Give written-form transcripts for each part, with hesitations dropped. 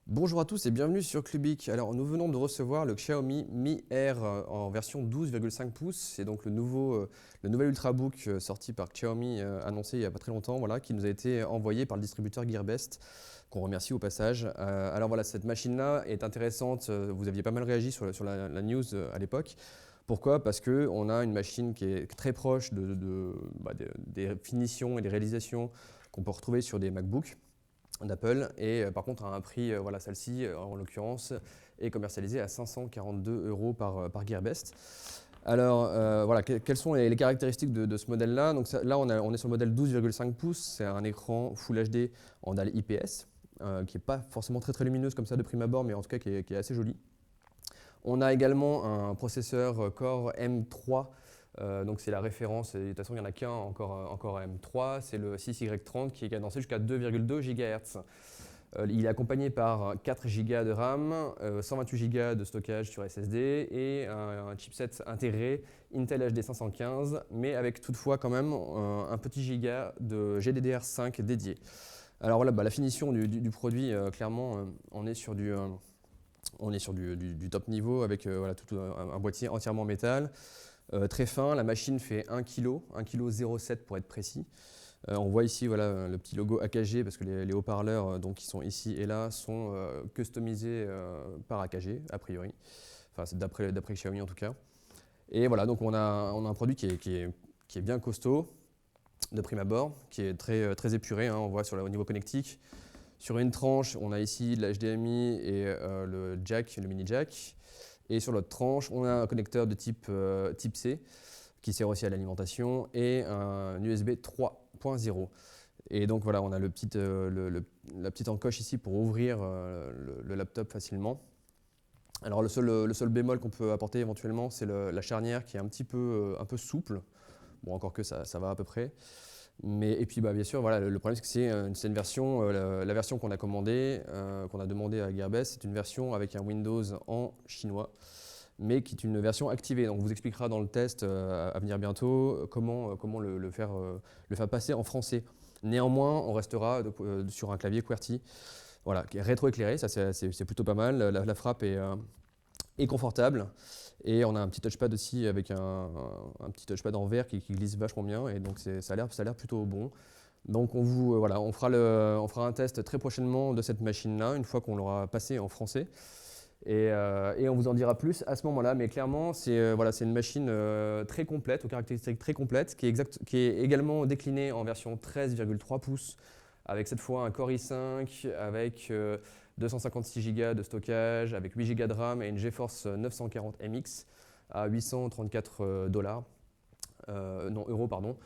Bonjour à tous et bienvenue sur Clubic. Alors nous venons de recevoir le Xiaomi Mi Air en version 12,5 pouces. C'est donc le nouvel Ultrabook sorti par Xiaomi, annoncé il n'y a pas très longtemps, voilà, qui nous a été envoyé par le distributeur Gearbest, qu'on remercie au passage. Alors voilà, cette machine-là est intéressante. Vous aviez pas mal réagi sur la news à l'époque. Pourquoi? Parce qu'on a une machine qui est très proche des finitions et des réalisations qu'on peut retrouver sur des MacBooks d'Apple et par contre à un prix, voilà, celle-ci en l'occurrence est commercialisée à 542 € par Gearbest. Alors voilà, quelles sont les caractéristiques de ce modèle-là? Donc là on est sur le modèle 12,5 pouces, c'est un écran Full HD en dalle IPS qui n'est pas forcément très lumineuse comme ça de prime abord, mais en tout cas qui est assez jolie. On a également un processeur Core M3. Donc c'est la référence, et de toute façon il n'y en a qu'un encore M3, c'est le 6Y30 qui est cadencé jusqu'à 2,2 GHz. Il est accompagné par 4 Go de RAM, 128 Go de stockage sur SSD et un chipset intégré Intel HD 515, mais avec toutefois quand même un petit giga de GDDR5 dédié. Alors voilà, la finition du produit, clairement, on est sur du top niveau avec voilà, tout un boîtier entièrement en métal. Très fin, la machine fait 1 kg, 1,07 kg pour être précis. On voit ici voilà, le petit logo AKG parce que les haut-parleurs qui sont ici et là sont customisés par AKG a priori, enfin c'est d'après Xiaomi en tout cas. Et voilà, donc on a un produit qui est bien costaud de prime abord, qui est très épuré, hein, on voit au niveau connectique. Sur une tranche, on a ici la HDMI et le mini jack. Et sur l'autre tranche, on a un connecteur de type C qui sert aussi à l'alimentation et un USB 3.0. Et donc voilà, on a la petite encoche ici pour ouvrir le laptop facilement. Alors le seul bémol qu'on peut apporter éventuellement, c'est la charnière qui est un peu souple. Bon, encore que ça va à peu près. Et puis bien sûr, voilà, le problème c'est que c'est une version, la version qu'on a commandée, qu'on a demandé à Gearbest, c'est une version avec un Windows en chinois, mais qui est une version activée. Donc on vous expliquera dans le test à venir bientôt comment le faire passer en français. Néanmoins, on restera sur un clavier QWERTY, voilà, qui est rétroéclairé, ça c'est plutôt pas mal. La frappe est confortable. Et on a un petit touchpad aussi avec un petit touchpad en verre qui glisse vachement bien et donc ça a l'air plutôt bon. Donc on fera un test très prochainement de cette machine-là une fois qu'on l'aura passé en français et on vous en dira plus à ce moment-là. Mais clairement c'est une machine très complète, aux caractéristiques très complètes, qui est également déclinée en version 13,3 pouces avec cette fois un Core i5 avec 256 Go de stockage, avec 8 Go de RAM et une GeForce 940 MX à 834 euros, pardon.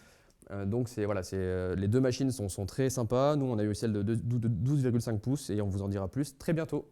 Donc les deux machines sont très sympas. Nous, on a eu celle de 12,5 pouces et on vous en dira plus très bientôt.